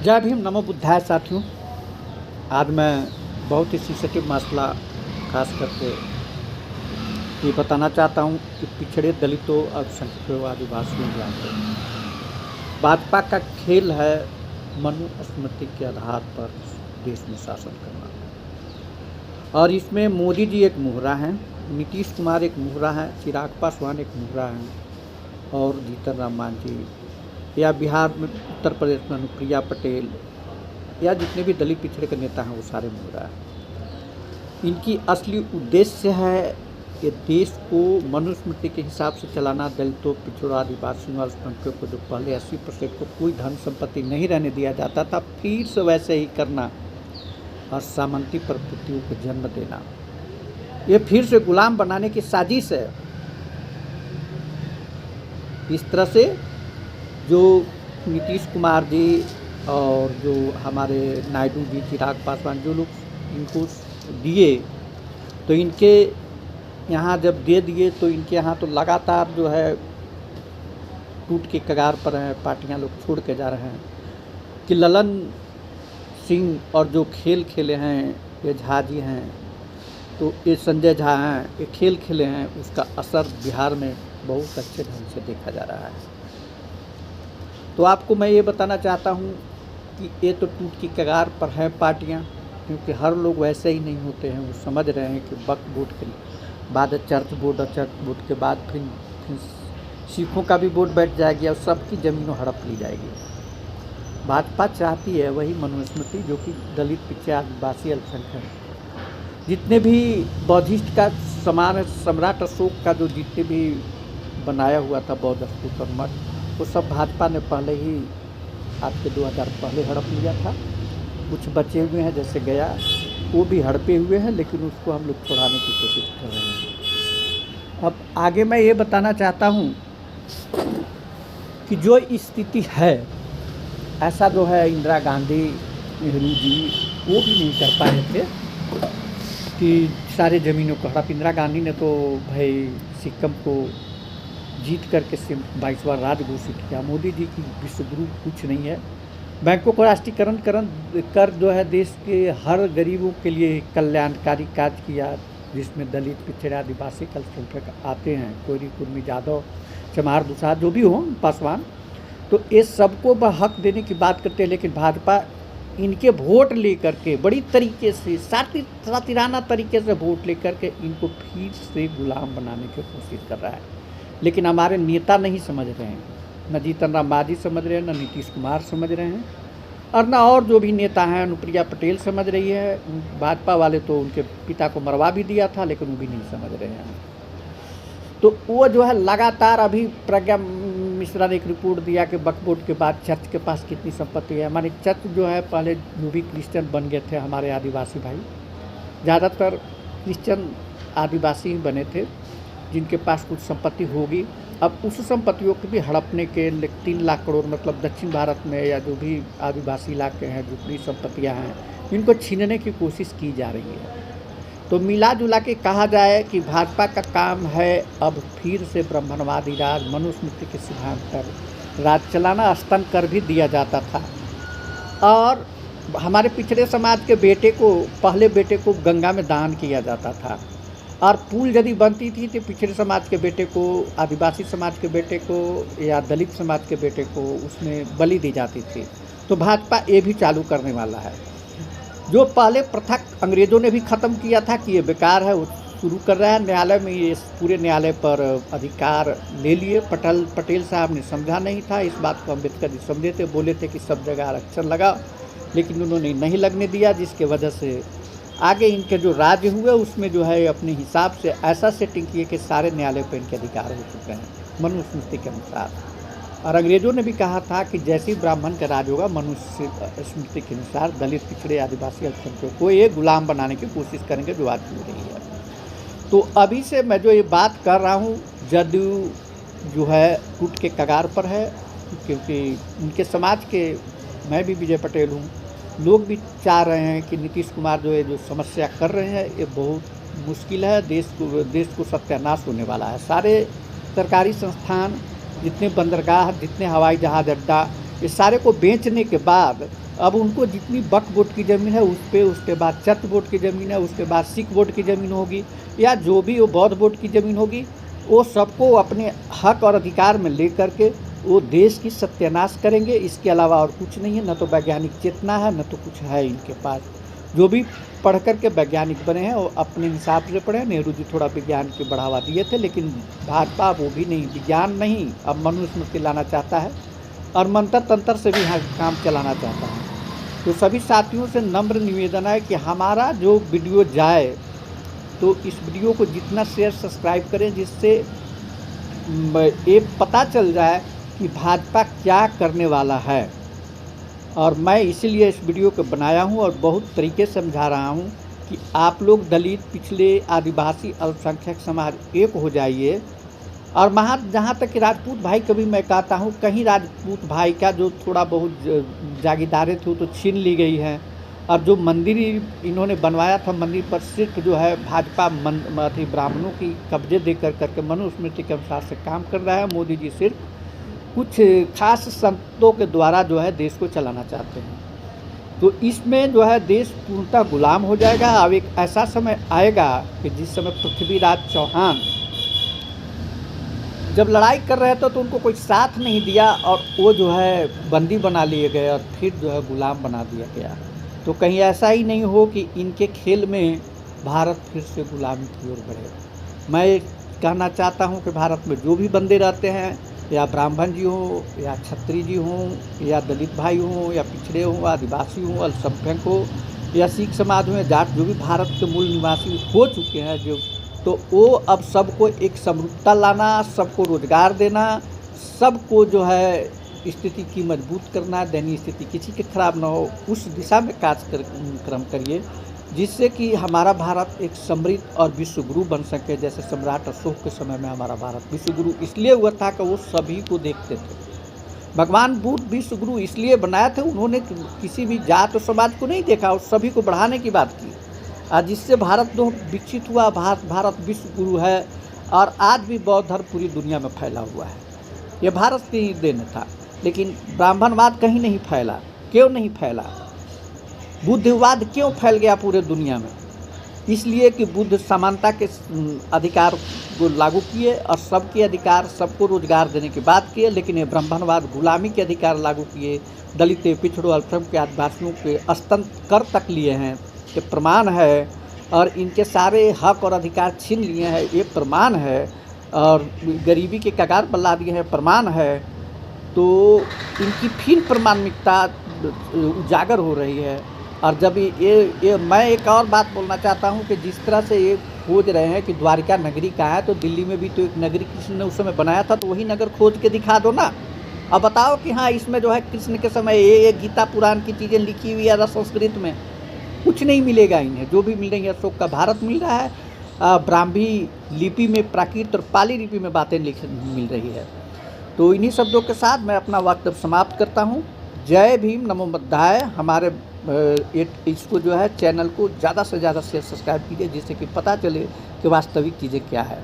जय भीम, नमो बुद्धाय साथियों। आज मैं बहुत ही सेंसिटिव मसला खास करके ये बताना चाहता हूँ कि पिछड़े दलितों, अल्पसंख्यकों, आदिवासियों जाते भाजपा का खेल है मनुस्मृति के आधार पर देश में शासन करना। और इसमें मोदी जी एक मुहरा हैं, नीतीश कुमार एक मुहरा है, चिराग पासवान एक मुहरा हैं और जीतन राम मांझी या बिहार में उत्तर प्रदेश में अनुप्रिया पटेल या जितने भी दलित पिछड़े के नेता हैं वो सारे मुहरा हैं। इनकी असली उद्देश्य है ये देश को मनुस्मृति के हिसाब से चलाना। दलितों, पिछड़ों, आदिवासियों, अल्पसंख्यकों को जो पहले 80% को कोई धन संपत्ति नहीं रहने दिया जाता था, फिर से वैसे ही करना और सामंती प्रवृत्तियों को जन्म देना, ये फिर से गुलाम बनाने की साजिश है। इस तरह से जो नीतीश कुमार जी और जो हमारे नायडू जी, चिराग पासवान, जो लोग इनको दिए तो इनके यहाँ जब दे दिए तो इनके यहाँ तो लगातार जो है टूट के कगार पर हैं, पार्टियाँ लोग छोड़ के जा रहे हैं कि ललन सिंह और जो खेल खेले हैं ये झा जी हैं, तो ये संजय झा हैं, ये खेल खेले हैं, उसका असर बिहार में बहुत अच्छे ढंग से देखा जा रहा है। तो आपको मैं ये बताना चाहता हूँ कि ये तो टूट की कगार पर है पार्टियाँ, क्योंकि हर लोग वैसे ही नहीं होते हैं। वो समझ रहे हैं कि वक्फ बोर्ड के बाद चर्च बोर्ड और चर्च बोर्ड के बाद फिर सिखों का भी बोर्ड बैठ जाएगी और सबकी ज़मीनों हड़प ली जाएगी। भाजपा चाहती है वही मनुस्मृति जो कि दलित, पिछड़े, आदिवासी, अल्पसंख्यक जितने भी बौद्धिस्ट का समान सम्राट अशोक का जो जितने भी बनाया हुआ था बौद्ध स्तूप और मठ, वो सब भाजपा ने पहले ही आज के 2000 पहले हड़प लिया था। कुछ बचे हुए हैं जैसे गया, वो भी हड़पे हुए हैं, लेकिन उसको हम लोग छुड़ाने की कोशिश कर रहे हैं। अब आगे मैं ये बताना चाहता हूँ कि जो स्थिति है, ऐसा जो है इंदिरा गांधी, नेहरू जी वो भी नहीं कर पाए थे कि सारे ज़मीनों को हड़प। इंदिरा गांधी ने तो भाई सिक्किम को जीत करके 22वां राज्य घोषित किया। मोदी जी की विश्वगुरु कुछ नहीं है। बैंकों को राष्ट्रीयकरण कर जो है देश के हर गरीबों के लिए कल्याणकारी कार्य किया, जिसमें दलित, पिछड़े, आदिवासी, अल्पसंख्यक आते हैं, कोयरी, कुर्मी, यादव, चमार, दुसाध जो भी हों, पासवान, तो ये सबको हक देने की बात करते हैं। लेकिन भाजपा इनके वोट लेकर के बड़ी तरीके से सातिराना तरीके से वोट लेकर के इनको फिर से गुलाम बनाने की कोशिश कर रहा है। लेकिन हमारे नेता नहीं समझ रहे हैं, न जीतन राम मांझी समझ रहे हैं, न नीतीश कुमार समझ रहे हैं, और न और जो भी नेता हैं, अनुप्रिया पटेल समझ रही है। भाजपा वाले तो उनके पिता को मरवा भी दिया था, लेकिन वो भी नहीं समझ रहे हैं। तो वो जो है लगातार, अभी प्रज्ञा मिश्रा ने एक रिपोर्ट दिया कि वक्फ बोर्ड के बाद चर्च के पास कितनी संपत्ति है। हमारे चर्च जो है पहले जो भी क्रिश्चियन बन गए थे हमारे आदिवासी भाई, ज़्यादातर क्रिश्चियन आदिवासी ही बने थे जिनके पास कुछ संपत्ति होगी। अब उस संपत्तियों को भी हड़पने के 3 लाख करोड़, मतलब दक्षिण भारत में या जो भी आदिवासी इलाके हैं जितनी संपत्तियां हैं, इनको छीनने की कोशिश की जा रही है। तो मिला जुला के कहा जाए कि भाजपा का काम है अब फिर से ब्राह्मणवादी राज, मनुस्मृति के सिद्धांत पर राज चलाना। स्तन कर भी दिया जाता था और हमारे पिछड़े समाज के बेटे को, पहले बेटे को गंगा में दान किया जाता था, और पुल यदि बनती थी तो पिछड़े समाज के बेटे को, आदिवासी समाज के बेटे को या दलित समाज के बेटे को उसमें बलि दी जाती थी। तो भाजपा ये भी चालू करने वाला है। जो पहले प्रथा अंग्रेज़ों ने भी ख़त्म किया था कि ये बेकार है, वो शुरू कर रहा है। न्यायालय में ये पूरे न्यायालय पर अधिकार ले लिए। पटेल साहब ने समझा नहीं था इस बात को, अम्बेडकर जी समझे थे, बोले थे कि सब जगह आरक्षण लगाओ, लेकिन उन्होंने नहीं लगने दिया, जिसके वजह से आगे इनके जो राज्य हुए उसमें जो है अपने हिसाब से ऐसा सेटिंग किए कि सारे न्यायालय पर इनके अधिकार हो चुके हैं मनुस्मृति के अनुसार। और अंग्रेज़ों ने भी कहा था कि जैसे ही ब्राह्मण का राज होगा, मनुस्मृति के अनुसार दलित, पिछड़े, आदिवासी, अल्पसंख्यकों को ये गुलाम बनाने की कोशिश करेंगे, जो आज हो रही है। तो अभी से मैं जो ये बात कर रहा हूँ, जदयू जो है टूट के कगार पर है, क्योंकि उनके समाज के, मैं भी विजय पटेल हूँ, लोग भी चाह रहे हैं कि नीतीश कुमार जो है जो समस्या कर रहे हैं ये बहुत मुश्किल है, देश को सत्यानाश होने वाला है। सारे सरकारी संस्थान, जितने बंदरगाह, जितने हवाई जहाज़ अड्डा, ये सारे को बेचने के बाद अब उनको जितनी वक्फ बोर्ड की ज़मीन है उस पे, उसके बाद चर्च बोर्ड की ज़मीन है, उसके बाद सिख बोर्ड की ज़मीन होगी, या जो भी वो बौद्ध बोर्ड की ज़मीन होगी, वो सबको अपने हक और अधिकार में ले करके वो देश की सत्यानाश करेंगे। इसके अलावा और कुछ नहीं है, न तो वैज्ञानिक चेतना है, न तो कुछ है इनके पास। जो भी पढ़ कर के वैज्ञानिक बने हैं वो अपने हिसाब से पढ़े। नेहरू जी थोड़ा विज्ञान की बढ़ावा दिए थे, लेकिन भाजपा वो भी नहीं, विज्ञान नहीं, अब मनुस्मृति लाना चाहता है और मंत्र तंत्र से भी यहाँ काम चलाना चाहता है। तो सभी साथियों से नम्र निवेदन है कि हमारा जो वीडियो जाए तो इस वीडियो को जितना शेयर सब्सक्राइब करें, जिससे ये पता चल जाए कि भाजपा क्या करने वाला है। और मैं इसीलिए इस वीडियो को बनाया हूं और बहुत तरीके से समझा रहा हूं कि आप लोग दलित, पिछड़े, आदिवासी, अल्पसंख्यक समाज एक हो जाइए। और जहाँ तक कि राजपूत भाई कभी मैं कहता हूँ, कहीं राजपूत भाई का जो थोड़ा बहुत जागीरदारें थी वो तो छीन ली गई हैं, और जो मंदिर इन्होंने बनवाया था, मंदिर पर सिर्फ जो है भाजपा ब्राह्मणों की कब्जे दे करके मनुस्मृति के अनुसार से काम कर रहा है। मोदी जी सिर्फ कुछ खास संतों के द्वारा जो है देश को चलाना चाहते हैं। तो इसमें जो है देश पूर्णतः गुलाम हो जाएगा। अब एक ऐसा समय आएगा कि जिस समय पृथ्वीराज चौहान जब लड़ाई कर रहे थे तो उनको कोई साथ नहीं दिया और वो जो है बंदी बना लिए गए और फिर जो है गुलाम बना दिया गया। तो कहीं ऐसा ही नहीं हो कि इनके खेल में भारत फिर से गुलामी की ओर बढ़े। मैं कहना चाहता हूं कि भारत में जो भी बंदे रहते हैं, या ब्राह्मण जी हों, या क्षत्रिय जी हों, या दलित भाई हों, या पिछड़े हों, आदिवासी हों, अल्पसंख्यक हो, या सिख समाज में जाट, जो भी भारत के मूल निवासी हो चुके हैं जो, तो वो अब सबको एक समरूपता लाना, सबको रोजगार देना, सबको जो है स्थिति की मजबूत करना, दैनिक स्थिति किसी की खराब ना हो, उस दिशा में कार्यक्रम करिए, जिससे कि हमारा भारत एक समृद्ध और विश्वगुरु बन सके। जैसे सम्राट अशोक के समय में हमारा भारत विश्वगुरु इसलिए हुआ था कि वो सभी को देखते थे। भगवान बुद्ध विश्वगुरु इसलिए बनाया था, उन्होंने किसी भी जात और समाज को नहीं देखा और सभी को बढ़ाने की बात की, और जिससे भारत जो विकसित हुआ। भारत विश्वगुरु है और आज भी बौद्ध धर्म पूरी दुनिया में फैला हुआ है। ये भारत की ही देन था। लेकिन ब्राह्मणवाद कहीं नहीं फैला। क्यों नहीं फैला? बुद्धवाद क्यों फैल गया पूरे दुनिया में? इसलिए कि बुद्ध समानता के अधिकार को लागू किए और सबके अधिकार, सबको रोजगार देने की बात किए। लेकिन ये ब्राह्मणवाद गुलामी के अधिकार लागू किए, दलित, पिछड़ों, अल्पसंख्यक के आदिवासियों के स्तन कर तक लिए हैं, ये प्रमाण है। और इनके सारे हक और अधिकार छीन लिए हैं, ये प्रमाण है। और गरीबी के कगार पर ला दिए हैं, प्रमाण है। तो इनकी फिर प्रामाणिकता उजागर हो रही है। और जब ये मैं एक और बात बोलना चाहता हूँ कि जिस तरह से ये खोज रहे हैं कि द्वारिका नगरी कहाँ है, तो दिल्ली में भी तो एक नगरी कृष्ण ने उस समय बनाया था, तो वही नगर खोज के दिखा दो ना। अब बताओ कि हाँ इसमें जो है कृष्ण के समय ये गीता पुराण की चीज़ें लिखी हुई है संस्कृत में, कुछ नहीं मिलेगा इन्हें। जो भी मिलेंगे अशोक का भारत मिल रहा है, ब्राह्मी लिपि में, प्राकृत और पाली लिपि में बातें मिल रही है। तो इन्हीं शब्दों के साथ मैं अपना वक्तव्य समाप्त करता हूँ। जय भीम, नमो बुद्धाय। हमारे इसको जो है चैनल को ज़्यादा से ज़्यादा शेयर सब्सक्राइब कीजिए, जिससे कि पता चले कि वास्तविक चीज़ें क्या है।